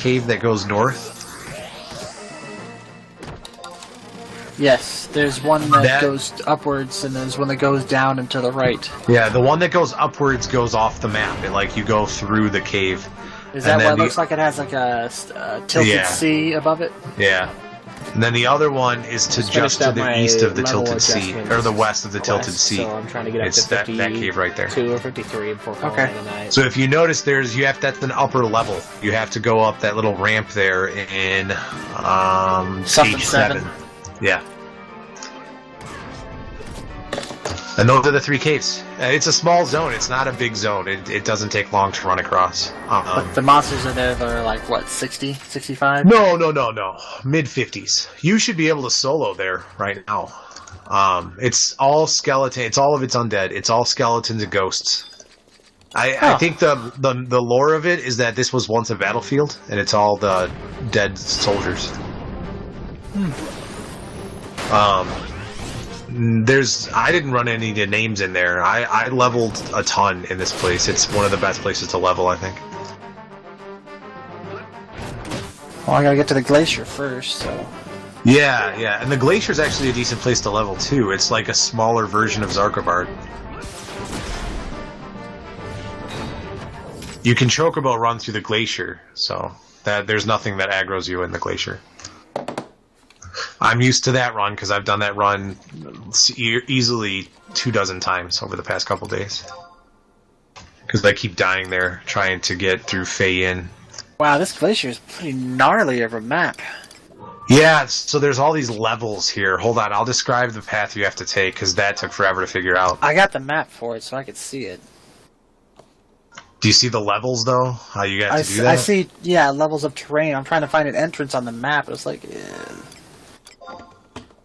cave that goes north? Yes, there's one that goes upwards, and there's one that goes down and to the right. Yeah, the one that goes upwards goes off the map. Like, you go through the cave. Is that what it looks like? It has like a tilted C above it? Yeah. And then the other one is just to the east of the tilted C, or the west of the tilted C. So I'm trying to get up to 52 that cave right there. or 53 before calling it a night. So if you notice, that's an upper level. You have to go up that little ramp there in page 7. Yeah. And those are the 3 caves. It's a small zone. It's not a big zone. It doesn't take long to run across. But the monsters are there. They're like, what, 60, 65? No. Mid-50s. You should be able to solo there right now. It's all skeleton. It's all of its undead. It's all skeletons and ghosts. I think the lore of it is that this was once a battlefield, and it's all the dead soldiers. I didn't run any names in there. I leveled a ton in this place. It's one of the best places to level, I think. Well, I gotta get to the glacier first, so... Yeah, and the glacier's actually a decent place to level, too. It's like a smaller version of Zarkabard. You can Chocobo run through the glacier, so there's nothing that aggroes you in the glacier. I'm used to that run because I've done that run easily 24 times over the past couple days. Because I keep dying there trying to get through Fei-Yin. Wow, this glacier is pretty gnarly of a map. Yeah, so there's all these levels here. Hold on, I'll describe the path you have to take because that took forever to figure out. I got the map for it so I could see it. Do you see the levels, though? How you got to do that? I see, levels of terrain. I'm trying to find an entrance on the map. It's like...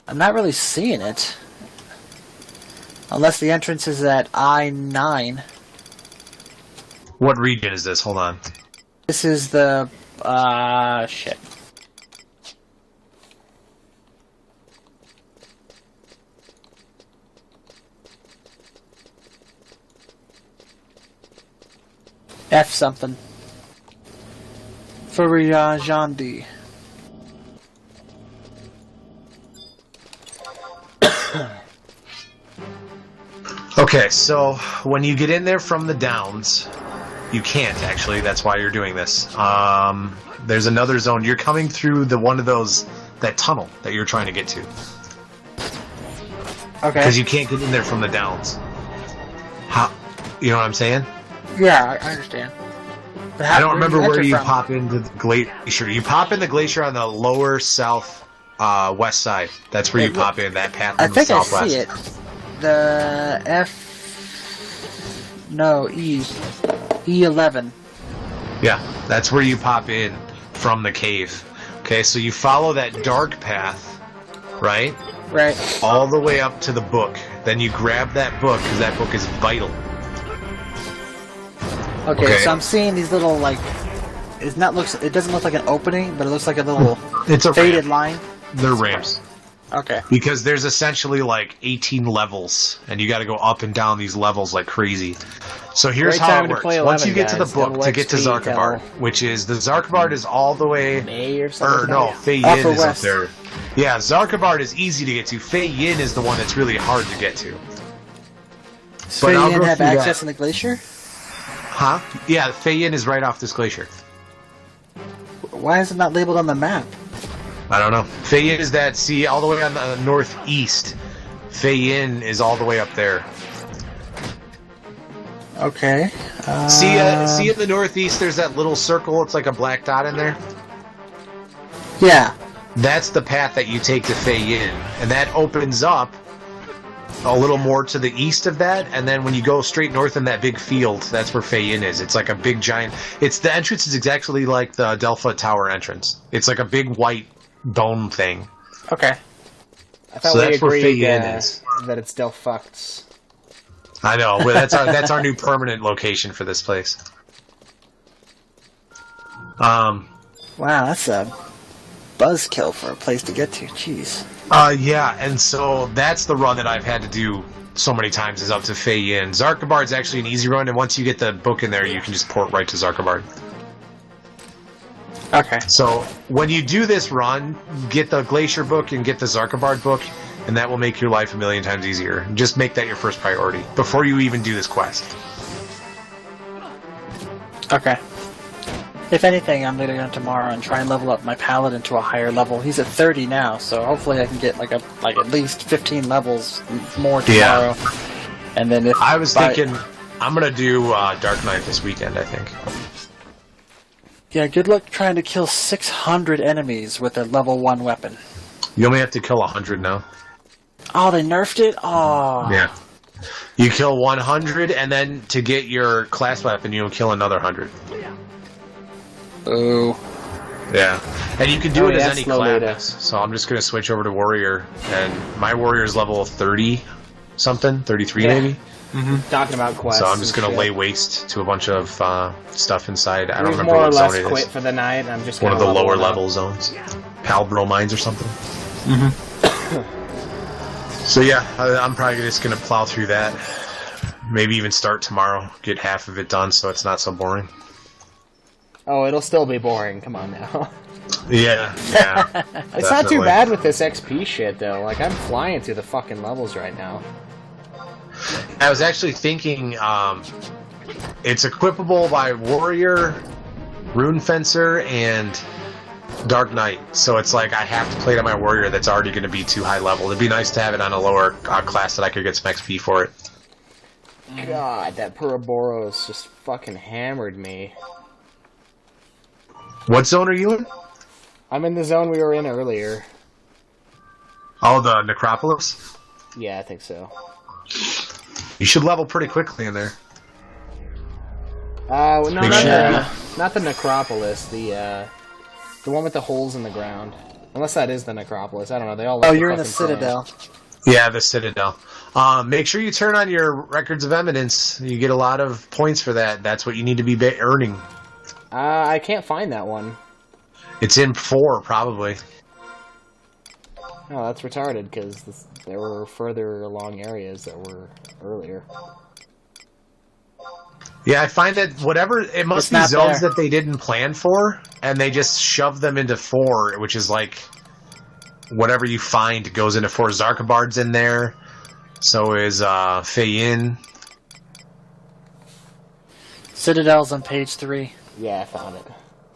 I'm not really seeing it. Unless the entrance is at I-9. What region is this? Hold on. This is the... shit. F something. Furiajandi. Okay, so when you get in there from the downs, you can't actually. That's why you're doing this. There's another zone. You're coming through that tunnel that you're trying to get to. Okay. Because you can't get in there from the downs. How? You know what I'm saying? Yeah, I understand. I don't remember where you pop into the glacier. You pop in the glacier on the lower south west side. That's where you pop in that path in the southwest. I see it. The E11. Yeah, that's where you pop in from the cave. Okay, so you follow that dark path, right? Right. All the way up to the book. Then you grab that book, because that book is vital. Okay, so I'm seeing these little, like... It doesn't look like an opening, but it looks like a little faded line. They're ramps. Okay. Because there's essentially like 18 levels, and you got to go up and down these levels like crazy. So here's how it works. Once you get to the book to get to Zarkabard, which is the Zarkabard is all the way. Fei-Yin is up there. Yeah, Zarkabard is easy to get to. Fei-Yin is the one that's really hard to get to. Does Fei-Yin have access in the glacier? Huh? Yeah, Fei-Yin is right off this glacier. Why is it not labeled on the map? I don't know. Fei-Yin is that, see, all the way on the northeast. Fei-Yin is all the way up there. Okay. See in the northeast, there's that little circle. It's like a black dot in there. Yeah. That's the path that you take to Fei-Yin. And that opens up a little more to the east of that. And then when you go straight north in that big field, that's where Fei-Yin is. It's like a big giant... The entrance is exactly like the Delpha Tower entrance. It's like a big white dome thing. Okay. I thought we agreed that it's still fucked. I know. Well, that's our new permanent location for this place. Wow, that's a buzzkill for a place to get to. Jeez. Yeah, and so that's the run that I've had to do so many times is up to Fei-Yin. Zarkabard's actually an easy run, and once you get the book in there, you can just port right to Zarkabard. Okay. So when you do this run, get the Glacier book and get the Zarkabard book, and that will make your life a million times easier. Just make that your first priority before you even do this quest. Okay. If anything, I'm going to go tomorrow and try and level up my Paladin to a higher level. He's at 30 now, so hopefully I can get like at least 15 levels more tomorrow. Yeah. And then if I was thinking, I'm going to do Dark Knight this weekend, I think. Yeah, good luck trying to kill 600 enemies with a level 1 weapon. You only have to kill 100 now. Oh, they nerfed it? Oh. Yeah. You kill 100, and then to get your class weapon, you'll kill another 100. Oh. Yeah. And you can do it as any class. So I'm just going to switch over to Warrior, and my Warrior is level 30-something, 33 maybe. Mm-hmm. Talking about quests. So I'm just going to lay waste to a bunch of stuff inside. I don't remember more or what less zone it is. quit for the night. I'm just one of the lower level zones. Palbro Mines or something. So yeah, I'm probably just going to plow through that. Maybe even start tomorrow. Get half of it done so it's not so boring. Oh, it'll still be boring. Come on now. Yeah. It's not too bad with this XP shit, though. Like, I'm flying through the fucking levels right now. I was actually thinking it's equipable by Warrior, Rune Fencer, and Dark Knight. So it's like I have to play it on my Warrior that's already going to be too high level. It'd be nice to have it on a lower class that I could get some XP for it. God, that Puroboros just fucking hammered me. What zone are you in? I'm in the zone we were in earlier. Oh, the Necropolis? Yeah, I think so. You should level pretty quickly in there. No, not the Necropolis. The one with the holes in the ground. Unless that is the Necropolis. I don't know. They all. Oh, you're in the Citadel. Yeah, the Citadel. Make sure you turn on your Records of Eminence. You get a lot of points for that. That's what you need to be earning. I can't find that one. It's in 4, probably. Oh, that's retarded, because there were further along areas that were earlier. Yeah, I find that it must be zones that they didn't plan for, and they just shoved them into 4, which is like, whatever you find goes into 4. Zarkabard's in there, so is Feyin. Citadel's on page 3. Yeah, I found it.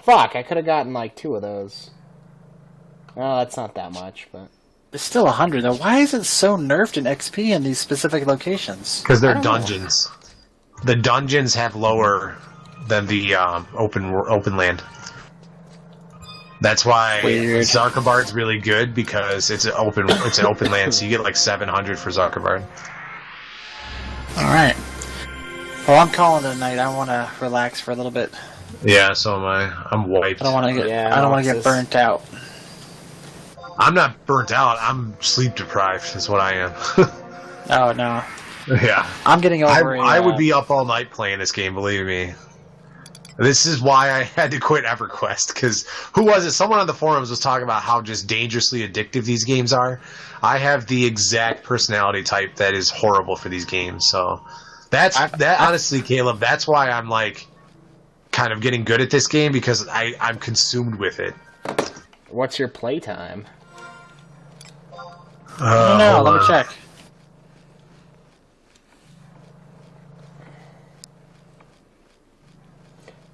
Fuck, I could have gotten like 2 of those. Oh, that's not that much, but... It's still 100, though. Why is it so nerfed in XP in these specific locations? Because they're dungeons. The dungeons have lower than the open land. That's why Zarkabard's really good, because it's an open land, so you get like 700 for Zarkabard. Alright. Well, I'm calling it a night. I want to relax for a little bit. Yeah, so am I. I'm wiped. I don't want to get burnt out. I'm not burnt out. I'm sleep deprived is what I am. Oh, no. Yeah. I'm getting over it. I would be up all night playing this game, believe me. This is why I had to quit EverQuest, because who was it? Someone on the forums was talking about how just dangerously addictive these games are. I have the exact personality type that is horrible for these games, so... honestly, Caleb, that's why I'm like kind of getting good at this game, because I'm consumed with it. What's your playtime? I don't know. Let me check.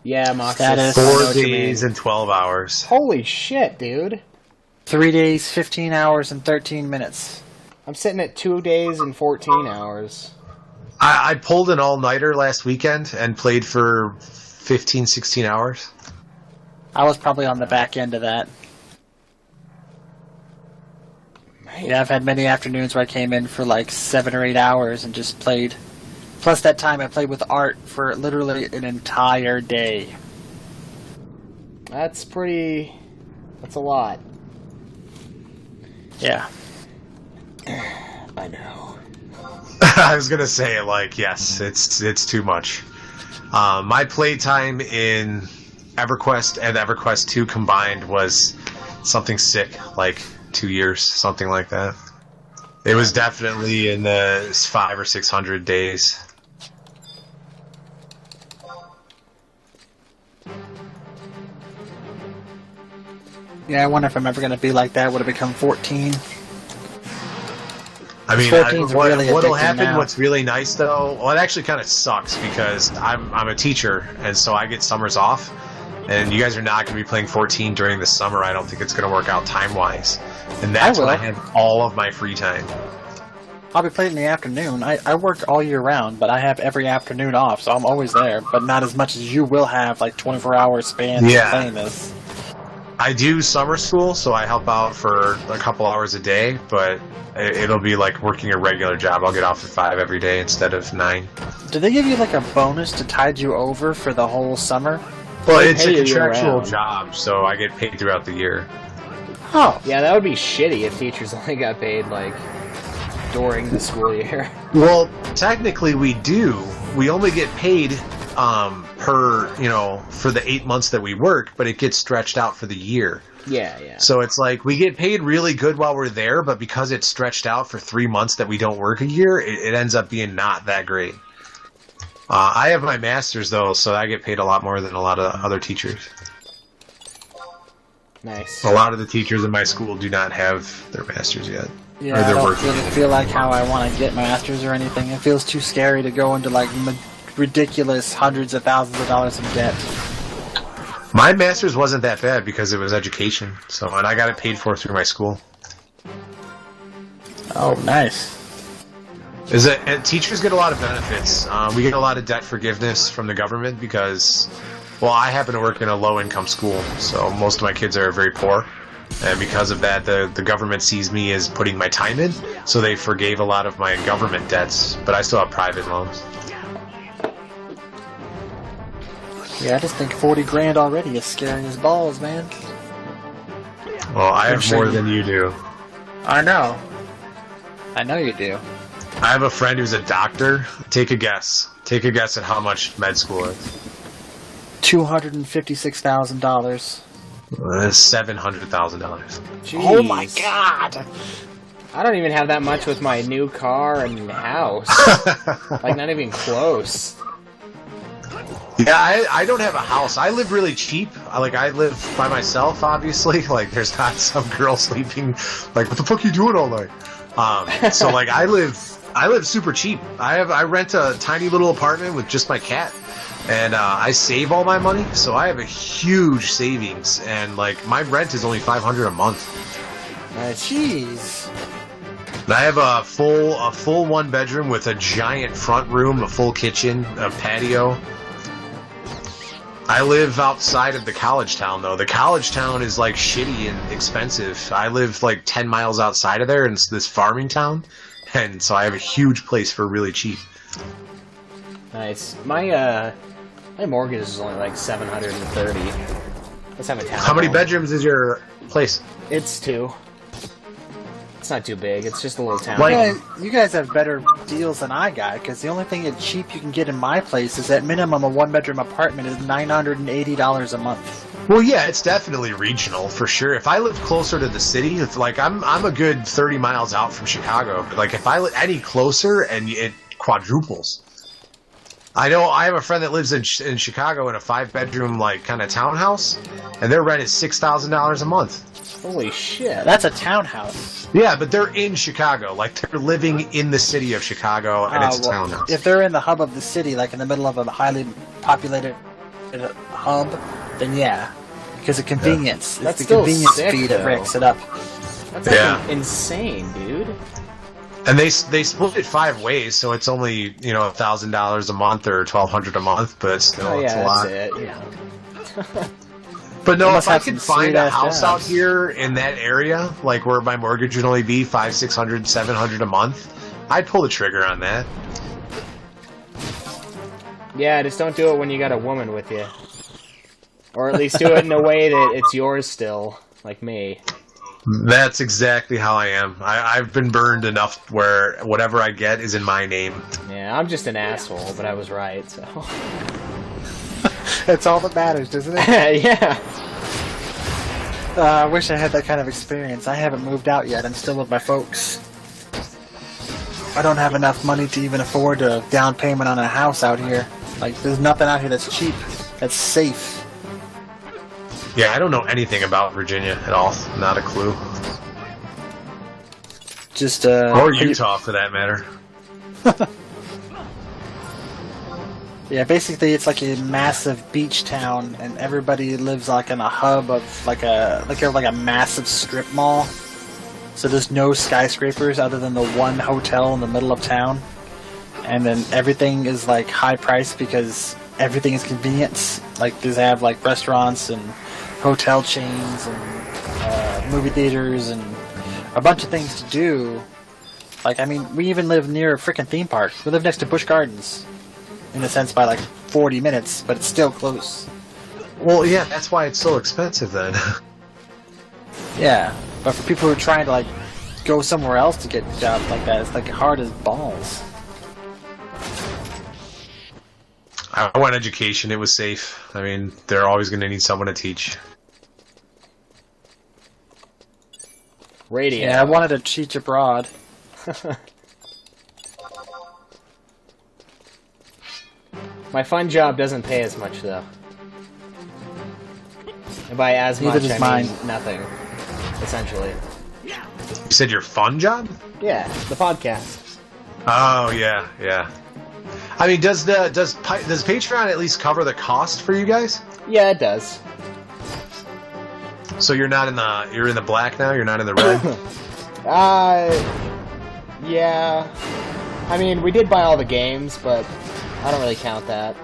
Yeah, Mox. 4 days and 12 hours. Holy shit, dude. 3 days, 15 hours, and 13 minutes. I'm sitting at 2 days and 14 hours. I pulled an all-nighter last weekend and played for 15, 16 hours. I was probably on the back end of that. Man. Yeah, I've had many afternoons where I came in for like 7 or 8 hours and just played. Plus that time I played with Art for literally an entire day. That's a lot. Yeah. I know. I was gonna say, like, yes, it's too much. My playtime in EverQuest and EverQuest 2 combined was something sick, like 2 years, something like that. It was definitely in the 500 or 600 days. Yeah, I wonder if I'm ever going to be like that. Would it become 14? I mean, what'll happen, now. What's really nice, though, well, it actually kind of sucks because I'm a teacher, and so I get summers off, and you guys are not going to be playing 14 during the summer. I don't think it's going to work out time-wise. And that's when I have all of my free time. I'll be playing in the afternoon. I work all year round, but I have every afternoon off, so I'm always there, but not as much as you will have, like 24-hour span playing this. I do summer school, so I help out for a couple hours a day, but it'll be like working a regular job. I'll get off at 5 every day instead of 9. Do they give you like a bonus to tide you over for the whole summer? Well, it's a contractual job, so I get paid throughout the year. Oh. Yeah, that would be shitty if teachers only got paid, like, during the school year. Well, technically we do. We only get paid for the 8 months that we work, but it gets stretched out for the year. Yeah. So it's like we get paid really good while we're there, but because it's stretched out for 3 months that we don't work a year, it ends up being not that great. I have my master's, though, so I get paid a lot more than a lot of other teachers. Nice. A lot of the teachers in my school do not have their master's yet. Yeah, I don't feel like how I want to get master's or anything. It feels too scary to go into, like, ridiculous hundreds of thousands of dollars in debt. My master's wasn't that bad because it was education, and I got it paid for through my school. Oh, nice. And teachers get a lot of benefits. We get a lot of debt forgiveness from the government because, well, I happen to work in a low-income school, so most of my kids are very poor. And because of that, the government sees me as putting my time in, so they forgave a lot of my government debts, but I still have private loans. Yeah, I just think 40 grand already is scary as balls, man. Well, I have more than you do. I know. I know you do. I have a friend who's a doctor. Take a guess. Take a guess at how much med school is. $256,000. $700,000. Oh my god! I don't even have that much with my new car and house. Like, not even close. Yeah, I don't have a house. I live really cheap. I live by myself, obviously. Like, there's not some girl sleeping. Like, what the fuck are you doing all night? So, like, I live super cheap. I rent a tiny little apartment with just my cat. And I save all my money, so I have a huge savings. And, like, my rent is only $500 a month. Jeez. And I have a full 1 bedroom with a giant front room, a full kitchen, a patio. I live outside of the college town, though. The college town is, like, shitty and expensive. I live, like, 10 miles outside of there in this farming town, and so I have a huge place for really cheap. Nice. My mortgage is only, like, $730. Let's have a town. How many bedrooms is your place? It's 2. It's not too big. It's just a little town. You guys have better deals than I got, because the only thing that's cheap you can get in my place is at minimum a 1-bedroom apartment is $980 a month. Well, yeah, it's definitely regional for sure. If I lived closer to the city, it's like I'm a good 30 miles out from Chicago. But like if I live any closer, and it quadruples. I know I have a friend that lives in Chicago in a 5-bedroom like kind of townhouse, and their rent is $6,000 a month. Holy shit! That's a townhouse. Yeah, but they're in Chicago. Like, they're living in the city of Chicago, and it's a townhouse. If they're in the hub of the city, like in the middle of a highly populated hub, then yeah. Because of convenience. Yeah. It's the convenience fee that ranks it up. That's like insane, dude. And they split it 5 ways, so it's only, $1,000 a month or $1,200 a month, but still, it's a lot. That's it, yeah. But no, if I could find a house out here in that area, like where my mortgage would only be $500, $600, $700 a month, I'd pull the trigger on that. Yeah, just don't do it when you got a woman with you. Or at least do it in a way that it's yours still, like me. That's exactly how I am. I've been burned enough where whatever I get is in my name. Yeah, I'm just an asshole, but I was right, so... That's all that matters, doesn't it? Yeah. I wish I had that kind of experience. I haven't moved out yet. I'm still with my folks. I don't have enough money to even afford a down payment on a house out here. Like, there's nothing out here that's cheap, that's safe. Yeah, I don't know anything about Virginia at all. Not a clue. Just or Utah, for that matter. Yeah, basically it's like a massive beach town, and everybody lives like in a hub of like a massive strip mall. So there's no skyscrapers other than the one hotel in the middle of town, and then everything is like high priced because everything is convenience. Like they have like restaurants and hotel chains and movie theaters and a bunch of things to do. Like, I mean, we even live near a freaking theme park. We live next to Busch Gardens, in a sense, by like 40 minutes, but it's still close. Well, yeah, that's why it's so expensive then. Yeah, but for people who are trying to like go somewhere else to get jobs like that, it's like hard as balls. I went education. It was safe. I mean, they're always going to need someone to teach. Radio. Yeah, I wanted to teach abroad. My fun job doesn't pay as much, though. And by as Neither much, does I mean mine. nothing, essentially. You said your fun job? Yeah, the podcast. Oh, yeah, yeah. I mean, does Patreon at least cover the cost for you guys? Yeah, it does. So you're in the black now? You're not in the red? Yeah. I mean, we did buy all the games, but I don't really count that.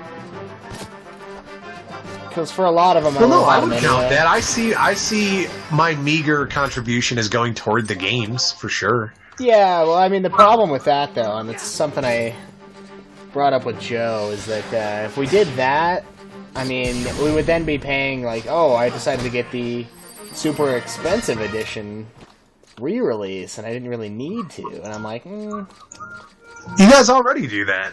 Because for a lot of them, well, no, I would count that. I see my meager contribution as going toward the games, for sure. Yeah, well, I mean, the problem with that, though, and it's something I brought up with Joe, is that if we did that, I mean, we would then be paying, like, oh, I decided to get the super expensive edition re-release, and I didn't really need to. And I'm like, You guys already do that.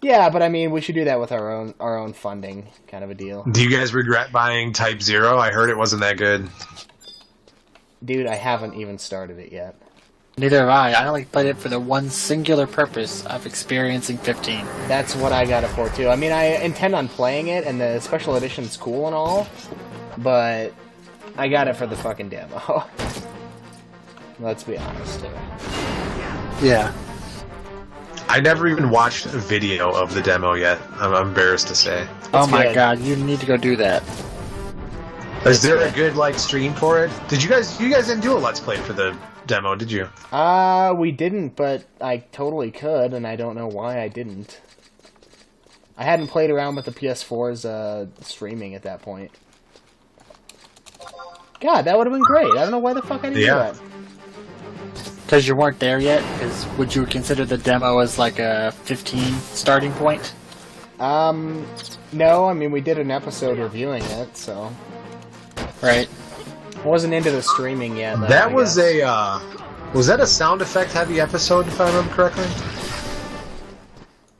Yeah, but I mean, we should do that with our own funding, kind of a deal. Do you guys regret buying Type 0? I heard it wasn't that good. Dude, I haven't even started it yet. Neither have I. I only played it for the one singular purpose of experiencing 15. That's what I got it for, too. I mean, I intend on playing it, and the special edition's cool and all, but I got it for the fucking demo. Let's be honest. Yeah. I never even watched a video of the demo yet. I'm embarrassed to say. Oh my god, you need to go do that. Is there a good stream for it? You guys didn't do a Let's Play for the demo, did you? We didn't, but I totally could, and I don't know why I didn't. I hadn't played around with the PS4's streaming at that point. God, that would have been great. I don't know why the fuck I didn't do that. Because you weren't there yet? Would you consider the demo as like a 15 starting point? No, I mean, we did an episode reviewing it, so... Right. I wasn't into the streaming yet, though, that was was that a sound effect heavy episode, if I remember correctly?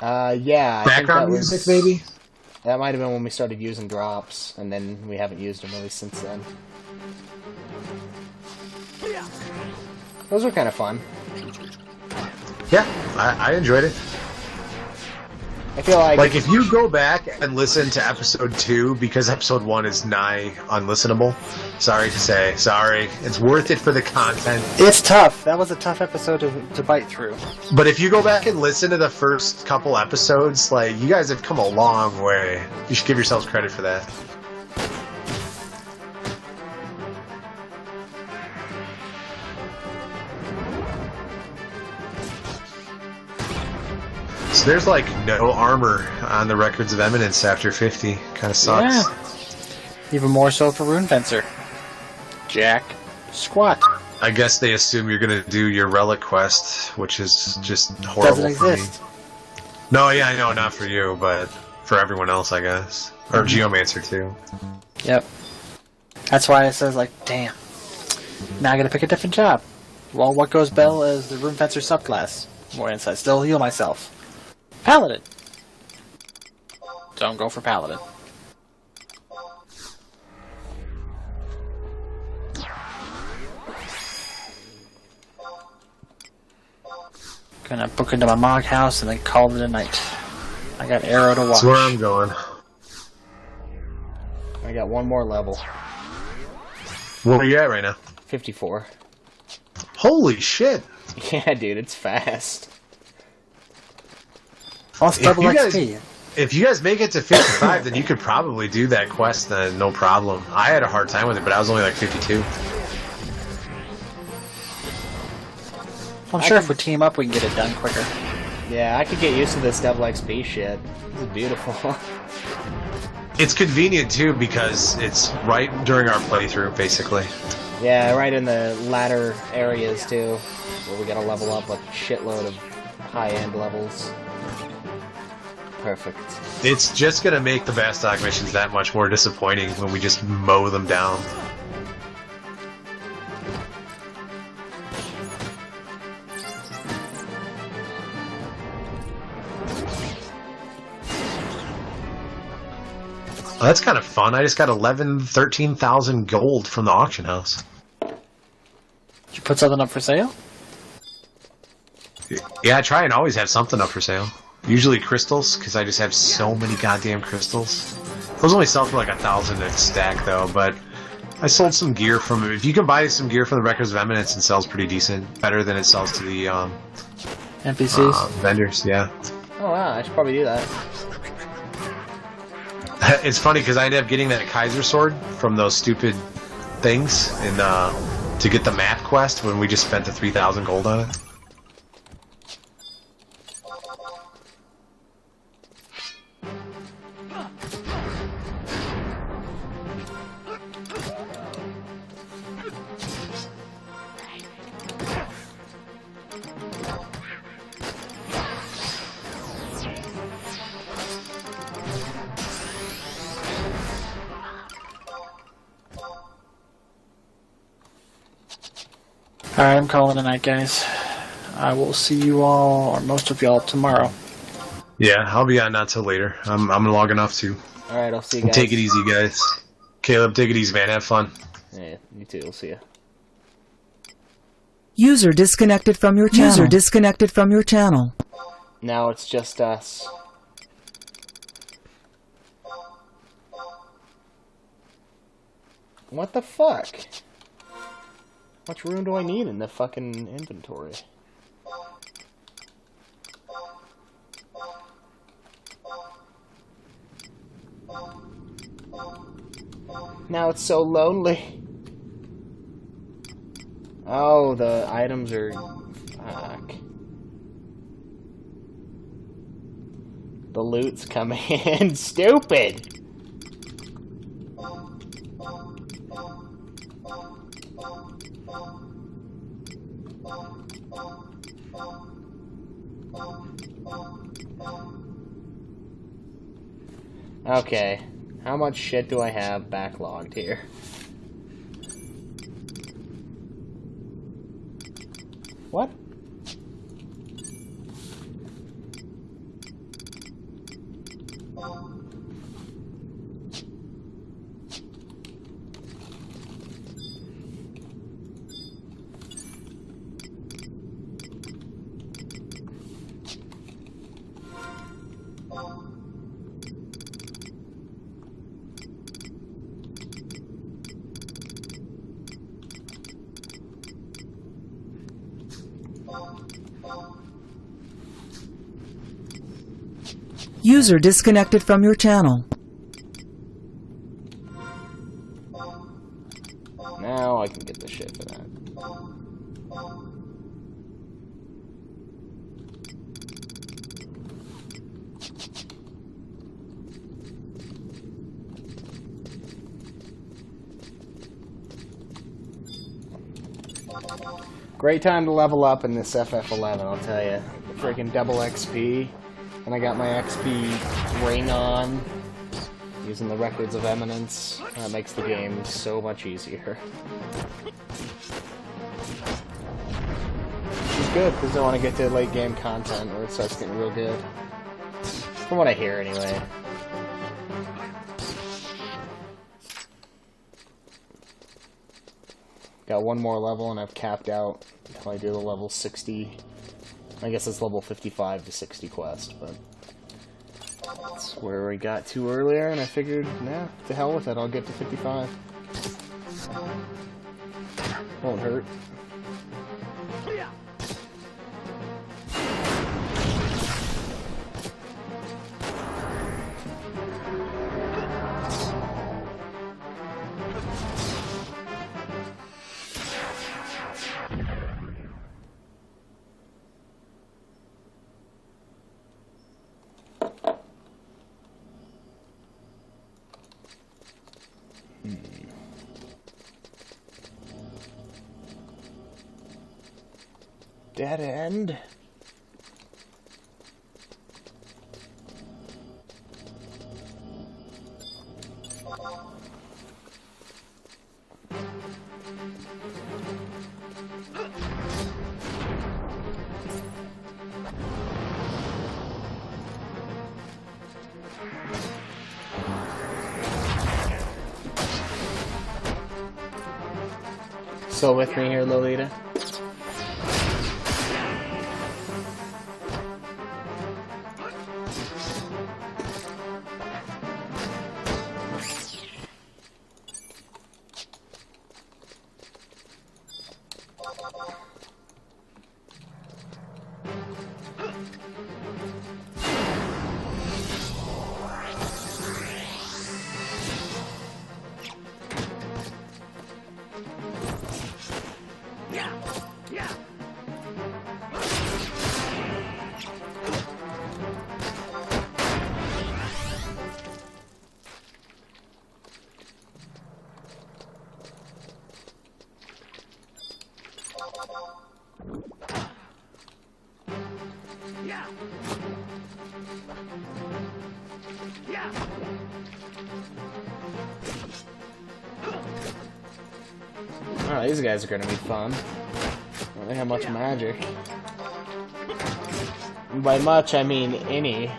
Yeah. Background music, maybe? That might have been when we started using drops, and then we haven't used them really since then. Those were kind of fun. Yeah, I enjoyed it. I feel like if you go back and listen to episode 2, because episode 1 is nigh unlistenable, sorry to say, sorry. It's worth it for the content. It's tough. That was a tough episode to bite through. But if you go back and listen to the first couple episodes, you guys have come a long way. You should give yourselves credit for that. So there's no armor on the Records of Eminence after 50. Kind of sucks. Yeah. Even more so for Runefencer. Jack Squat. I guess they assume you're going to do your Relic quest, which is just horrible. Doesn't exist. For me. No, yeah, I know, not for you, but for everyone else, I guess. Or Geomancer, too. Yep. That's why it says, damn. Now I gotta pick a different job. Well, what goes Bell is the Runefencer subclass. More insight. Still heal myself. Paladin. Don't go for Paladin. Gonna book into my Mog house and then call it a night. I got Arrow to watch. That's where I'm going. I got one more level. Where are you at right now? 54. Holy shit! Yeah, dude, it's fast. Also double XP. If you guys make it to 55, then you could probably do that quest then, no problem. I had a hard time with it, but I was only like 52. I'm sure if we team up, we can get it done quicker. Yeah, I could get used to this double XP shit. This is beautiful. It's convenient, too, because it's right during our playthrough, basically. Yeah, right in the latter areas, too, where we gotta level up a shitload of high-end levels. Perfect. It's just gonna make the Bastok missions that much more disappointing when we just mow them down. Oh, that's kind of fun. I just got 13,000 gold from the auction house. Did you put something up for sale? Yeah, I try and always have something up for sale. Usually crystals, because I just have so many goddamn crystals. Those only sell for like 1,000 a stack, though, but I sold some gear from it. If you can buy some gear from the Records of Eminence, it sells pretty decent. Better than it sells to the NPCs? Vendors, yeah. Oh, wow, I should probably do that. It's funny, because I ended up getting that Kaiser sword from those stupid things and to get the map quest when we just spent the 3,000 gold on it. Alright, I'm calling it a night, guys. I will see you all, or most of y'all, tomorrow. Yeah, I'll be on not till later. I'm logging off too. Alright, I'll see you guys. Take it easy, guys. Caleb, take it easy, man. Have fun. Yeah, me too. We'll see you. User disconnected from your channel. User disconnected from your channel. Now it's just us. What the fuck? How much room do I need in the fucking inventory? Now it's so lonely. Oh, the items are... Fuck. The loot's coming in. Stupid! Okay, how much shit do I have backlogged here? What? User disconnected from your channel. Now I can get the shit for that. Great time to level up in this FF11, I'll tell you. Freaking double XP. And I got my XP ring on, using the Records of Eminence. That makes the game so much easier. Which is good, because I want to get to late game content where it starts getting real good. From what I hear, anyway. Got one more level and I've capped out until I do the level 60. I guess it's level 55 to 60 quest, but that's where we got to earlier, and I figured, nah, to hell with it, I'll get to 55. Won't hurt. Dead end. Still with me here, Lolita? Oh, these guys are gonna be fun. Well, they have much magic. And by much, I mean any.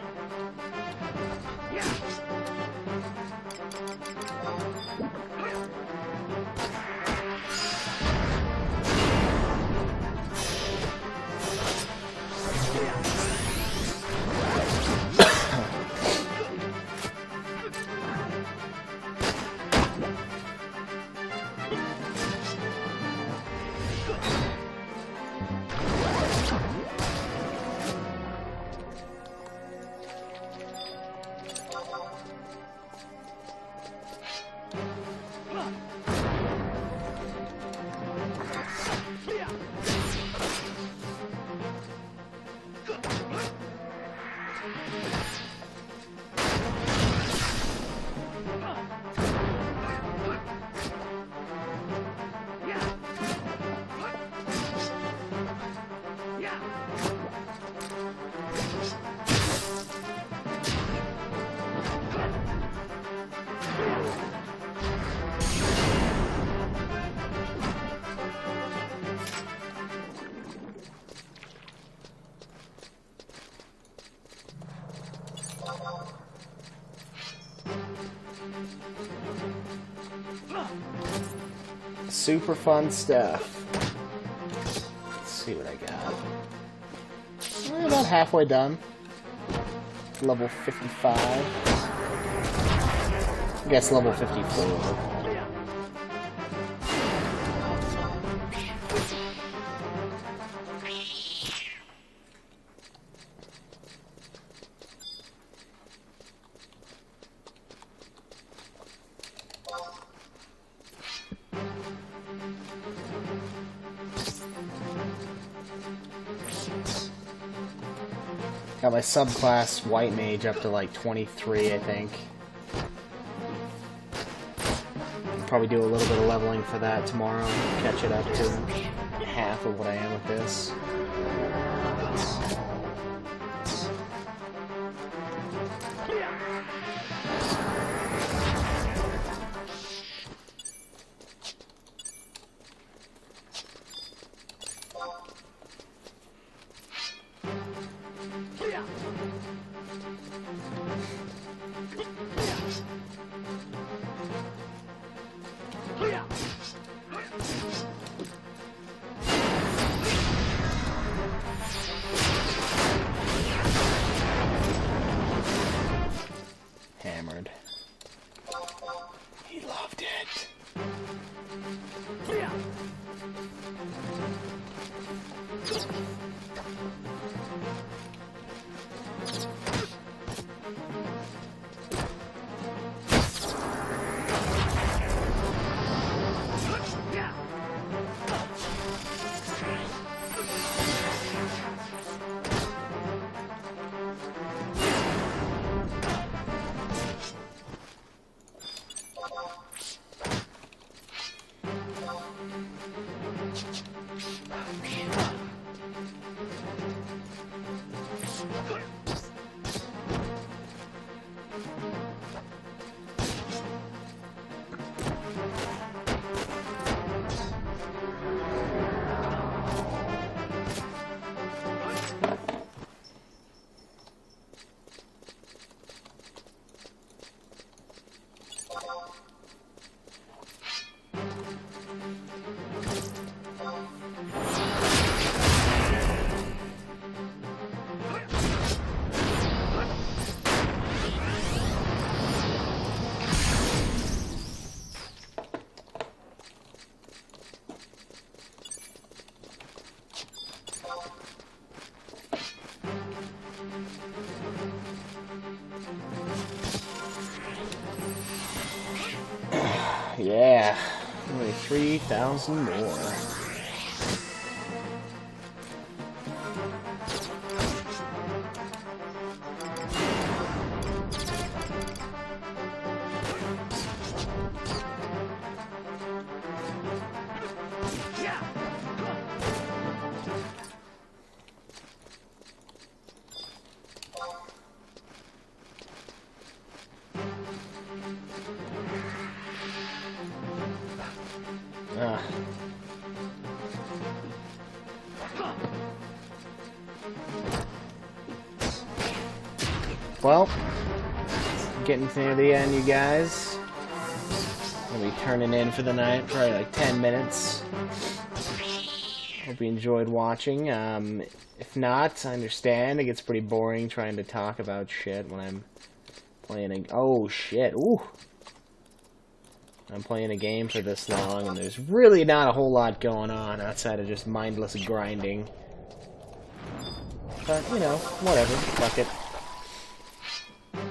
Super fun stuff. Let's see what I got. We're about halfway done. Level 55. I guess level 54. Got my subclass White Mage up to like 23, I think. Probably do a little bit of leveling for that tomorrow. Catch it up to half of what I am with this. Yeah, only 3,000 more. Well, getting near the end, you guys. I'll be turning in for the night, probably like 10 minutes. Hope you enjoyed watching. If not, I understand. It gets pretty boring trying to talk about shit when I'm playing a... Oh, shit. Ooh. I'm playing a game for this long, and there's really not a whole lot going on outside of just mindless grinding. But, you know, whatever. Fuck it.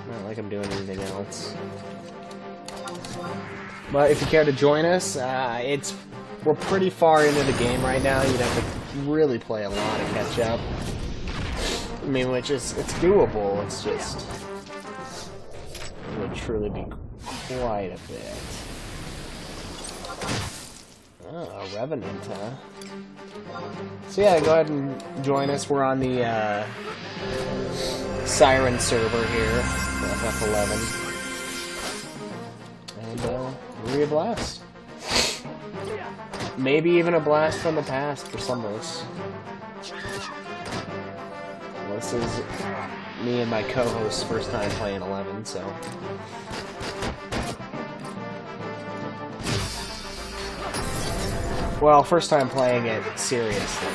Not like I'm doing anything else. But if you care to join us, we're pretty far into the game right now. You'd have to really play a lot to catch up. I mean, it's doable. It's just... It would truly be quite a bit. Oh, a Revenant, huh? So yeah, go ahead and join us. We're on the Siren server here, FF11. And it'll be a blast. Maybe even a blast from the past for some of us. Well, this is me and my co-host's first time playing 11, so... Well, first time playing it seriously.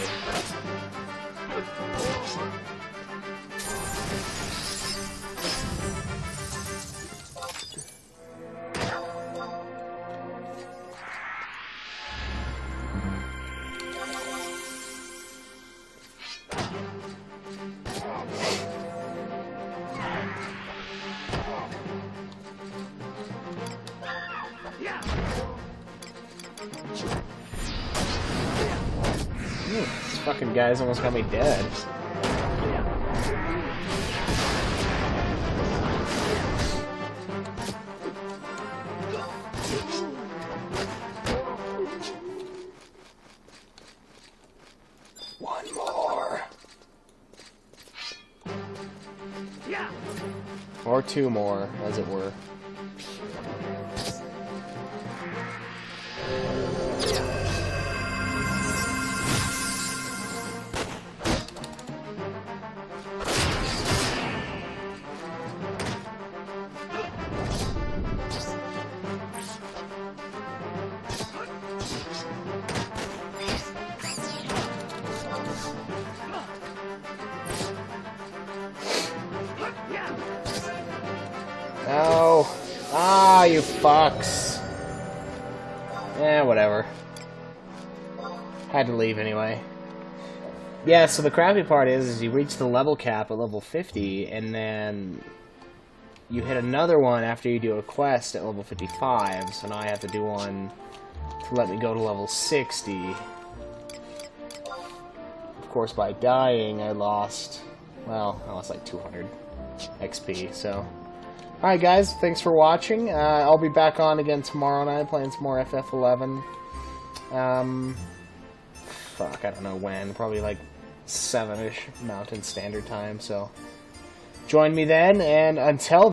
These fucking guys almost got me dead. One more. Or two more, as it were. No. Ah, you fucks. Eh, whatever. Had to leave anyway. Yeah, so the crappy part is you reach the level cap at level 50, and then you hit another one after you do a quest at level 55, so now I have to do one to let me go to level 60. Of course, by dying, I lost like 200 XP, so... Alright guys, thanks for watching. I'll be back on again tomorrow night playing some more FF11. Fuck, I don't know when. Probably like 7-ish Mountain Standard Time, so... Join me then, and until